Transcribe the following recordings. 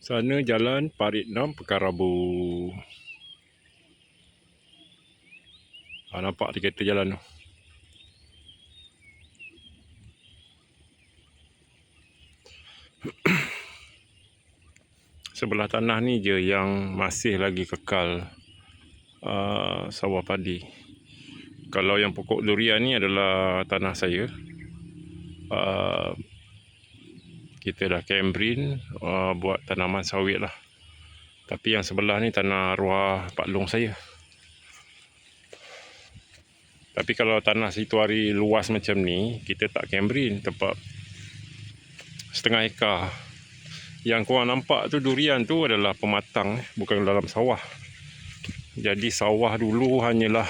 Sana jalan Parit 6 Pekarabu. Nampak di kereta jalan tu. Sebelah tanah ni je yang masih lagi kekal sawah padi. Kalau yang pokok durian ni adalah tanah saya. Kita dah kembrin buat tanaman sawit lah. Tapi yang sebelah ni tanah arwah Pak Long saya. Tapi kalau tanah situari luas macam ni, kita tak kembrin tempat setengah ekar. Yang korang nampak tu durian tu adalah pematang, bukan dalam sawah. Jadi sawah dulu hanyalah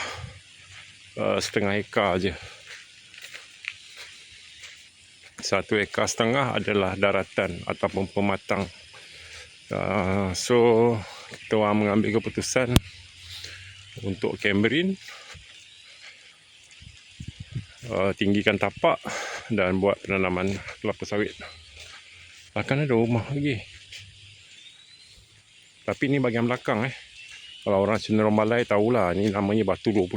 setengah ekar je. 1,5 ekar adalah daratan ataupun pematang. So kita orang mengambil keputusan untuk kembrin, tinggikan tapak dan buat penanaman kelapa sawit. Akan ada rumah lagi. Tapi ni bahagian belakang. Kalau orang Cenderung Malai tahulah, ni namanya Batu 20.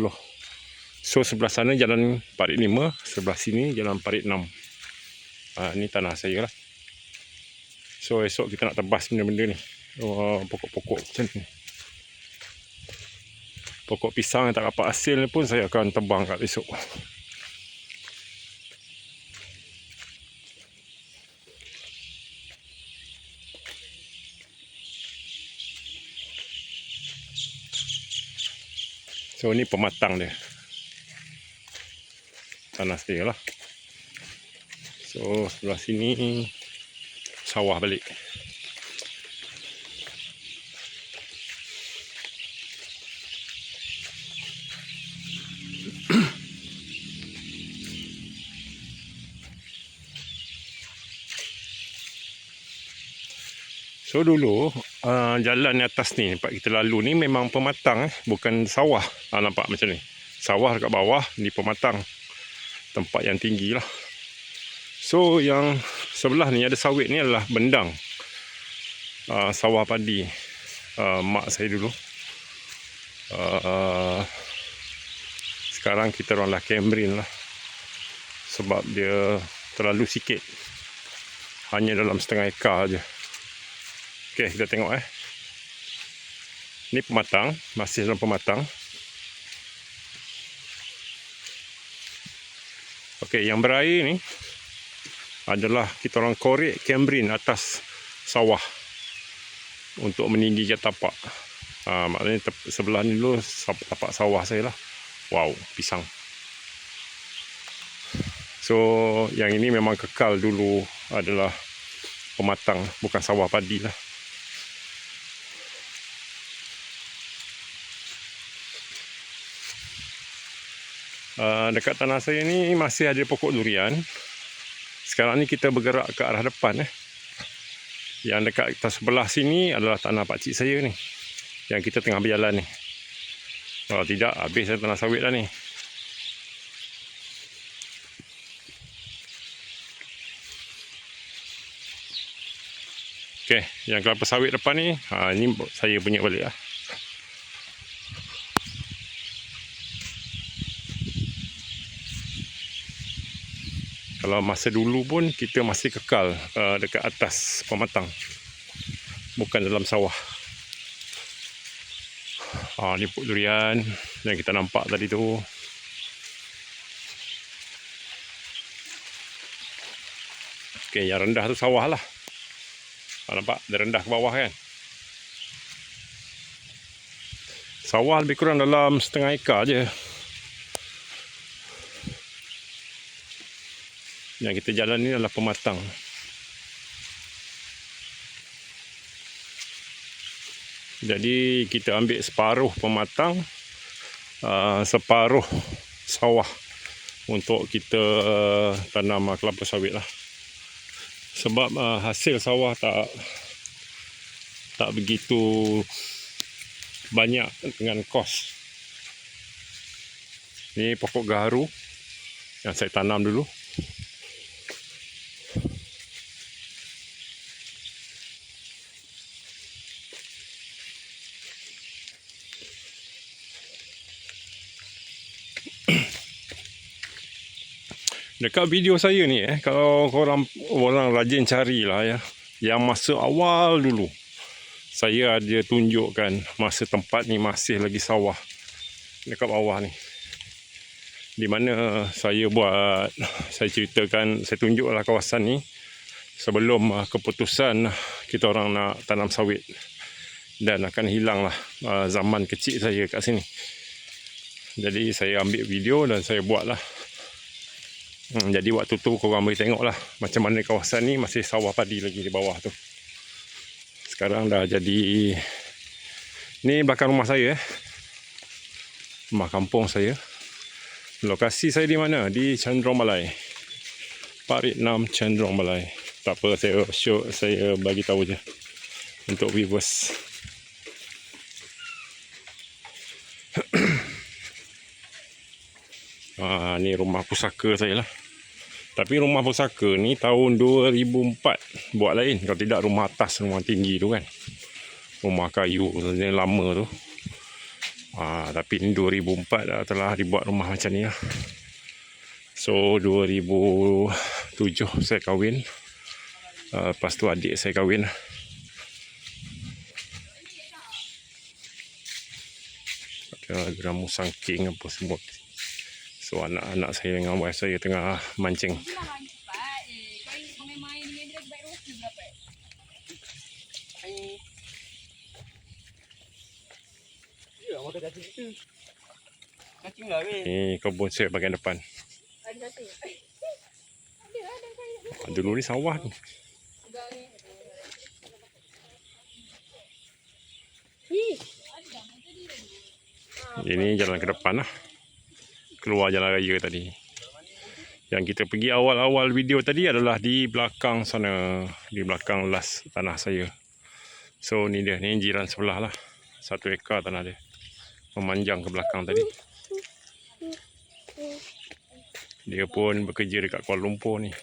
So sebelah sana jalan Parit 5, sebelah sini jalan Parit 6. Ni tanah saya lah. So esok kita nak tebas benda-benda ni. Pokok-pokok macam ni. Pokok pisang yang tak dapat hasil ni pun saya akan tebang kat esok. So ni pematang dia. Tanah saya lah. So sebelah sini sawah balik. So dulu jalan di atas ni tempat kita lalu ni memang pematang, bukan sawah. Nampak macam ni. Sawah dekat bawah, ni pematang. Tempat yang tinggi lah. So yang sebelah ni ada sawit ni adalah bendang. Sawah padi mak saya dulu. Sekarang kita orang dah kembrin lah. Sebab dia terlalu sikit. Hanya dalam setengah ekar je. Okey, kita tengok Ni pematang, masih dalam pematang. Okey, yang berair ni adalah kita orang korek kembrin atas sawah untuk meninggikan tapak. Maknanya sebelah ni dulu tapak sawah saya lah. Wow, pisang. So yang ini memang kekal dulu adalah pematang, bukan sawah padi lah. Dekat tanah saya ni masih ada pokok durian. Sekarang ni kita bergerak ke arah depan. Yang dekat atas sebelah sini adalah tanah pakcik saya ni, yang kita tengah berjalan ni. Kalau tidak, habis tanah sawit dah ni. Okey, yang kelapa sawit depan ni, ni saya punya balik lah. Kalau masa dulu pun kita masih kekal dekat atas pematang, bukan dalam sawah. Ni pokok durian yang kita nampak tadi tu. Okey, yang rendah tu sawah lah. Nampak? Dia rendah ke bawah kan? Sawah lebih kurang dalam setengah ekar je. Yang kita jalan ni adalah pematang. Jadi kita ambil separuh pematang, separuh sawah untuk kita tanam kelapa sawit lah. Sebab hasil sawah tak begitu banyak dengan kos. Ni pokok gaharu yang saya tanam dulu. Dekat video saya ni kalau korang orang rajin carilah ya, yang masa awal dulu saya ada tunjukkan masa tempat ni masih lagi sawah dekat bawah ni. Di mana saya ceritakan, saya tunjuklah kawasan ni sebelum keputusan kita orang nak tanam sawit, dan akan hilanglah zaman kecil saya kat sini. Jadi saya ambil video dan saya buatlah. Jadi waktu tu korang boleh tengoklah macam mana kawasan ni masih sawah padi lagi di bawah tu. Sekarang dah jadi, ni belakang rumah saya rumah kampung saya. Lokasi saya di mana? Di Cenderung Balai, Parit 6 Cenderung Balai. Tak apa, saya bagi tahu je untuk viewers. Ni rumah pusaka saya lah. Tapi rumah pusaka ni tahun 2004 buat lain. Kalau tidak rumah atas, rumah tinggi tu kan, rumah kayu yang lama tu. Tapi ni 2004 dah telah dibuat rumah macam ni lah. So 2007 saya kahwin. Lepas tu adik saya kahwin. Ada musang king apa semua. So anak-anak saya dengan wife saya tengah mancing. Ni kebun saya bahagian depan. Dulu ni sawah ni. Ini jalan ke depan lah. Keluar jalan raya tadi. Yang kita pergi awal-awal video tadi adalah di belakang sana, di belakang las tanah saya. So ni dia, ni jiran sebelah lah. 1 ekar tanah dia, memanjang ke belakang tadi. Dia pun bekerja dekat Kuala Lumpur ni.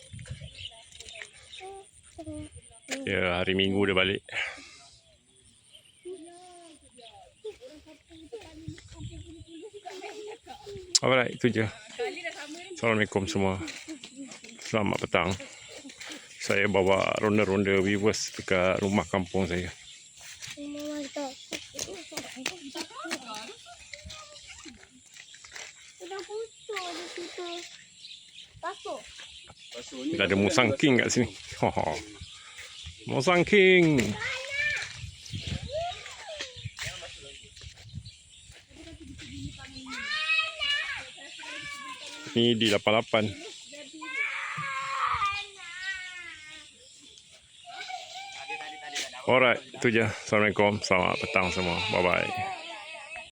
Ya, hari Minggu dia balik. Alright, itu je. Assalamualaikum semua. Selamat petang. Saya bawa ronda-ronda viewers dekat rumah kampung saya. Kita ada musang king kat sini. Musang king. Ni di 88. Alright, itu je. Assalamualaikum. Selamat petang semua. Bye-bye.